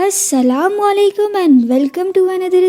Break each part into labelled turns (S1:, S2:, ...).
S1: Assalamu alaikum and welcome to another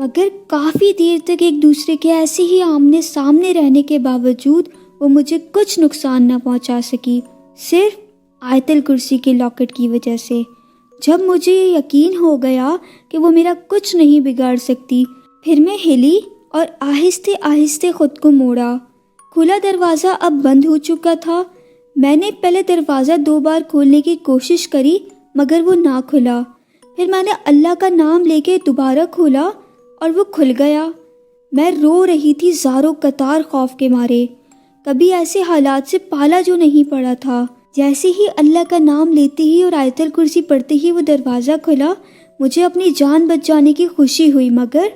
S1: مگر کافی دیر تک ایک دوسرے کے ایسے ہی آمنے سامنے رہنے کے باوجود وہ مجھے کچھ نقصان نہ پہنچا سکی، صرف آیت الکرسی کے لاکٹ کی وجہ سے۔ جب مجھے یہ یقین ہو گیا کہ وہ میرا کچھ نہیں بگاڑ سکتی، پھر میں ہلی اور آہستہ آہستہ خود کو موڑا۔ کھلا دروازہ اب بند ہو چکا تھا۔ میں نے پہلے دروازہ 2 بار کھولنے کی کوشش کری مگر وہ نہ کھلا۔ پھر میں نے اللہ کا نام لے کے دوبارہ کھولا اور وہ کھل گیا۔ میں رو رہی تھی زاروں قطار خوف کے مارے۔ کبھی ایسے حالات سے پالا جو نہیں پڑا تھا۔ جیسے ہی اللہ کا نام لیتے ہی اور آیت الکرسی پڑھتے ہی وہ دروازہ کھلا، مجھے اپنی جان بچ جانے کی خوشی ہوئی، مگر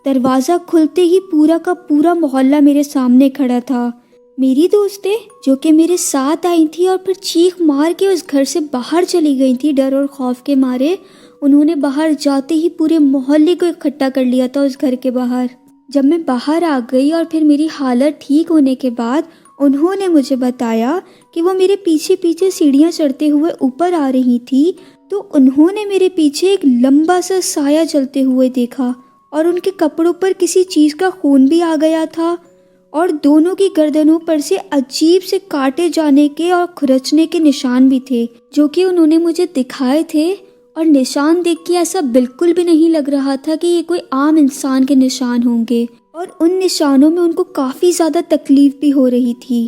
S1: دروازہ کھلتے ہی پورا کا پورا محلہ میرے سامنے کھڑا تھا۔ میری دوستیں جو کہ میرے ساتھ آئی تھی اور پھر چیخ مار کے اس گھر سے باہر چلی گئی تھی ڈر اور خوف کے مارے، انہوں نے باہر جاتے ہی پورے محلے کو اکٹھا کر لیا تھا اس گھر کے باہر۔ جب میں باہر آ گئی اور پھر میری حالت ٹھیک ہونے کے بعد انہوں نے مجھے بتایا کہ وہ میرے پیچھے پیچھے سیڑھیاں چڑھتے ہوئے اوپر آ رہی تھی، تو انہوں نے میرے پیچھے ایک لمبا سا سایہ چلتے ہوئے دیکھا اور ان کے کپڑوں پر کسی چیز کا خون بھی آ گیا تھا اور دونوں کی گردنوں پر سے عجیب سے کاٹے جانے کے اور کھرچنے کے نشان بھی تھے جو کہ انہوں نے مجھے دکھائے تھے، اور نشان دیکھ کے ایسا بالکل بھی نہیں لگ رہا تھا کہ یہ کوئی عام انسان کے نشان ہوں گے، اور ان نشانوں میں ان کو کافی زیادہ تکلیف بھی ہو رہی تھی۔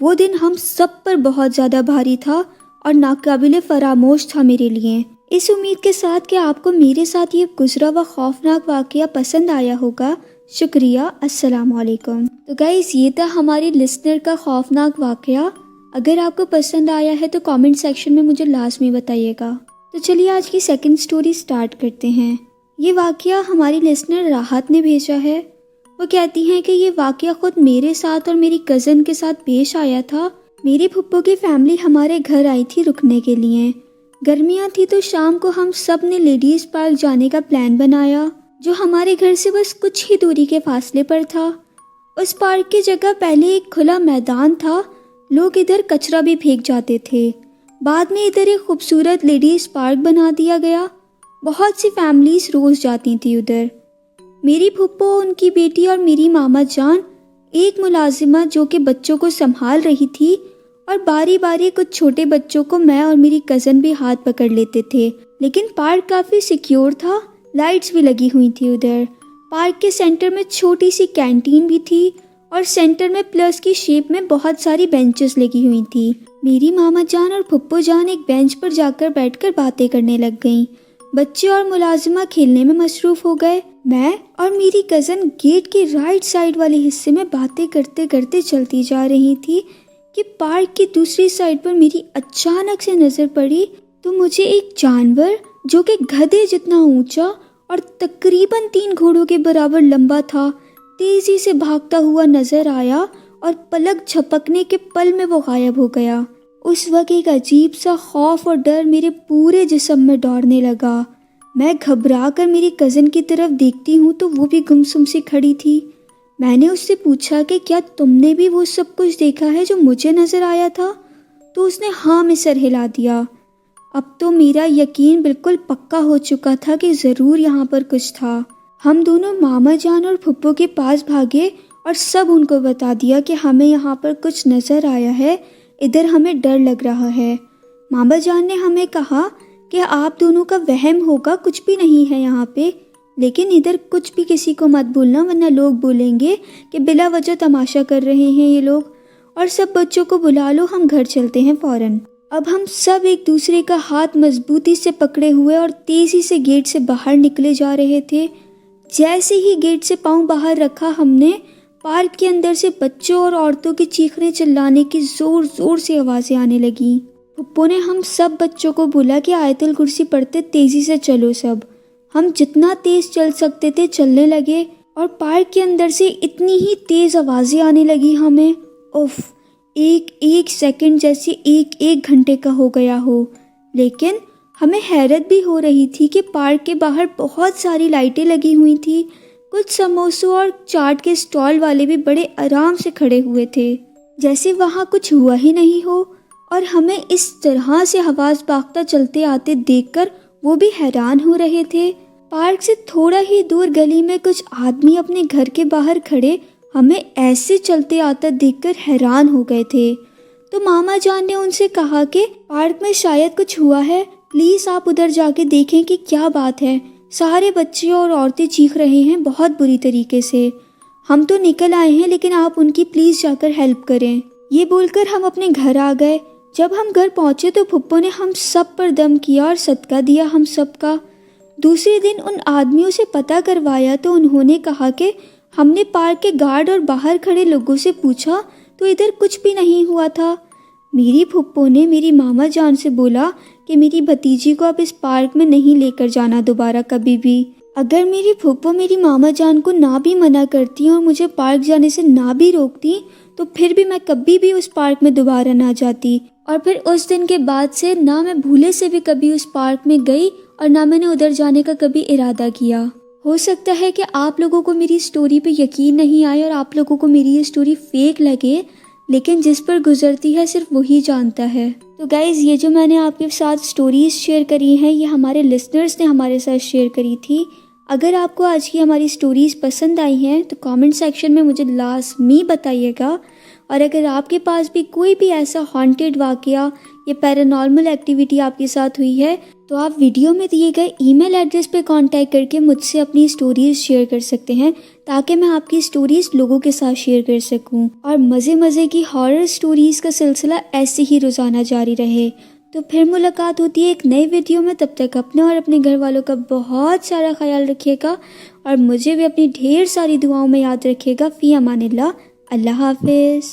S1: وہ دن ہم سب پر بہت زیادہ بھاری تھا اور ناقابل فراموش تھا میرے لیے۔ اس امید کے ساتھ کہ آپ کو میرے ساتھ یہ گزرا ہوا خوفناک واقعہ پسند آیا ہوگا۔ شکریہ، السلام علیکم۔ تو گائز، یہ تھا ہماری لسنر کا خوفناک واقعہ۔ اگر آپ کو پسند آیا ہے تو کامنٹ سیکشن میں مجھے لازمی بتائیے گا۔ تو چلیے آج کی سیکنڈ سٹوری سٹارٹ کرتے ہیں۔ یہ واقعہ ہماری لسنر راحت نے بھیجا ہے۔ وہ کہتی ہیں کہ یہ واقعہ خود میرے ساتھ اور میری کزن کے ساتھ پیش آیا تھا۔ میری پھپھو کی فیملی ہمارے گھر آئی تھی رکنے کے لیے۔ گرمیاں تھی تو شام کو ہم سب نے لیڈیز پارک جانے کا پلان بنایا جو ہمارے گھر سے بس کچھ ہی دوری کے فاصلے پر تھا۔ اس پارک کی جگہ پہلے ایک کھلا میدان تھا، لوگ ادھر کچرا بھی پھینک جاتے تھے۔ بعد میں ادھر ایک خوبصورت لیڈیز پارک بنا دیا گیا۔ بہت سی فیملیز روز جاتی تھی ادھر۔ میری پھپھو، ان کی بیٹی اور میری ماما جان، ایک ملازمہ جو کہ بچوں کو سنبھال رہی تھی، اور باری باری کچھ چھوٹے بچوں کو میں اور میری کزن بھی ہاتھ پکڑ لیتے تھے۔ لیکن پارک کافی سیکیور تھا، لائٹس بھی لگی ہوئی تھی ادھر۔ پارک کے سینٹر میں چھوٹی سی کینٹین بھی تھی اور سینٹر میں پلس کی شیپ میں بہت ساری بینچز لگی ہوئی تھی۔ میری ماما جان اور پھپھو جان ایک بینچ پر جا کر بیٹھ کر باتیں کرنے لگ گئیں۔ بچے اور ملازمہ کھیلنے میں مصروف ہو گئے۔ میں اور میری کزن گیٹ کے رائٹ سائڈ والے حصے میں باتیں کرتے کرتے چلتی جا رہی تھی کہ پارک کی دوسری سائڈ پر میری اچانک سے نظر پڑی تو مجھے ایک جانور جو کہ گدھے جتنا اونچا اور تقریباً 3 گھوڑوں کے برابر لمبا تھا، تیزی سے بھاگتا ہوا نظر آیا اور پلک جھپکنے کے پل میں وہ غائب ہو گیا۔ اس وقت ایک عجیب سا خوف اور ڈر میرے پورے جسم میں دوڑنے لگا۔ میں گھبرا کر میری کزن کی طرف دیکھتی ہوں تو وہ بھی گمسم سی کھڑی تھی۔ میں نے اس سے پوچھا کہ کیا تم نے بھی وہ سب کچھ دیکھا ہے جو مجھے نظر آیا تھا؟ تو اس نے ہاں میں سر ہلا دیا۔ اب تو میرا یقین بالکل پکا ہو چکا تھا کہ ضرور یہاں پر کچھ تھا۔ ہم دونوں ماما جان اور پھپھو کے پاس بھاگے اور سب ان کو بتا دیا کہ ہمیں یہاں پر کچھ نظر آیا ہے، ادھر ہمیں ڈر لگ رہا ہے۔ ماما جان نے ہمیں کہا کہ آپ دونوں کا وہم ہوگا، کچھ بھی نہیں ہے یہاں پہ، لیکن ادھر کچھ بھی کسی کو مت بولنا ورنہ لوگ بولیں گے کہ بلا وجہ تماشا کر رہے ہیں یہ لوگ، اور سب بچوں کو بلا لو، ہم گھر چلتے ہیں فوراً۔ اب ہم سب ایک دوسرے کا ہاتھ مضبوطی سے پکڑے ہوئے اور تیزی سے گیٹ سے باہر نکلے جا رہے تھے۔ جیسے ہی گیٹ سے پاؤں باہر رکھا، ہم نے پارک کے اندر سے بچوں اور عورتوں کی چیخنے چلانے کی زور زور سے آوازیں آنے لگیں۔ پھپھو نے ہم سب بچوں کو بولا کہ آیت الکرسی پڑھتے تیزی سے چلو سب۔ ہم جتنا تیز چل سکتے تھے چلنے لگے اور پارک کے اندر سے اتنی ہی تیز آوازیں آنے لگی ہمیں، اوف، ایک سیکنڈ جیسے ایک گھنٹے کا ہو گیا ہو۔ لیکن ہمیں حیرت بھی ہو رہی تھی کہ پارک کے باہر بہت ساری لائٹیں لگی ہوئی تھی، کچھ سموسوں اور چاٹ کے سٹال والے بھی بڑے آرام سے کھڑے ہوئے تھے، جیسے وہاں کچھ ہوا ہی نہیں ہو۔ اور ہمیں اس طرح سے حواس باختہ چلتے آتے دیکھ کر وہ بھی حیران ہو رہے تھے۔ پارک سے تھوڑا ہی دور گلی میں کچھ آدمی اپنے گھر کے باہر کھڑے ہمیں ایسے چلتے آتا دیکھ کر حیران ہو گئے تھے۔ تو ماما جان نے ان سے کہا کہ پارک میں شاید کچھ ہوا ہے، پلیز آپ ادھر جا کے دیکھیں کہ کیا بات ہے۔ سارے بچے اور عورتیں چیخ رہے ہیں بہت بری طریقے سے۔ ہم تو نکل آئے ہیں لیکن آپ ان کی پلیز جا کر ہیلپ کریں۔ یہ بول کر ہم اپنے گھر آ گئے۔ جب ہم گھر پہنچے تو پھپھو نے ہم سب پر دم کیا اور صدقہ دیا ہم سب کا۔ دوسرے دن ان آدمیوں سے پتہ کروایا تو انہوں نے کہا کہ ہم نے پارک کے گارڈ اور باہر کھڑے لوگوں سے پوچھا تو ادھر کچھ بھی نہیں ہوا تھا۔ میری پھپھو نے میری ماما جان سے بولا کہ میری بھتیجی کو اب اس پارک میں نہیں لے کر جانا دوبارہ کبھی بھی۔ اگر میری پھپھو میری ماما جان کو نہ بھی منع کرتی اور مجھے پارک جانے سے نہ بھی روکتی تو پھر بھی میں کبھی بھی اس پارک میں دوبارہ نہ جاتی، اور پھر اس دن کے بعد سے نہ میں بھولے سے بھی کبھی اس پارک میں گئی اور نہ میں نے ادھر جانے کا کبھی ارادہ کیا۔ ہو سکتا ہے کہ آپ لوگوں کو میری سٹوری پہ یقین نہیں آئے اور آپ لوگوں کو میری یہ سٹوری فیک لگے، لیکن جس پر گزرتی ہے صرف وہی جانتا ہے۔ تو گائز، یہ جو میں نے آپ کے ساتھ سٹوریز شیئر کری ہیں یہ ہمارے لسنرز نے ہمارے ساتھ شیئر کری تھی۔ اگر آپ کو آج کی ہماری سٹوریز پسند آئی ہیں تو کامنٹ سیکشن میں مجھے لازمی بتائیے گا، اور اگر آپ کے پاس بھی کوئی بھی ایسا ہانٹیڈ واقعہ یا پیرانارمل ایکٹیویٹی آپ کے ساتھ ہوئی ہے تو آپ ویڈیو میں دیے گئے ای میل ایڈریس پہ کانٹیکٹ کر کے مجھ سے اپنی سٹوریز شیئر کر سکتے ہیں، تاکہ میں آپ کی سٹوریز لوگوں کے ساتھ شیئر کر سکوں اور مزے کی ہارر سٹوریز کا سلسلہ ایسے ہی روزانہ جاری رہے۔ تو پھر ملاقات ہوتی ہے ایک نئی ویڈیو میں، تب تک اپنے اور اپنے گھر والوں کا بہت سارا خیال رکھیے گا اور مجھے بھی اپنی ڈھیر ساری دعاؤں میں یاد رکھیے گا۔ فی امان اللہ، اللہ حافظ۔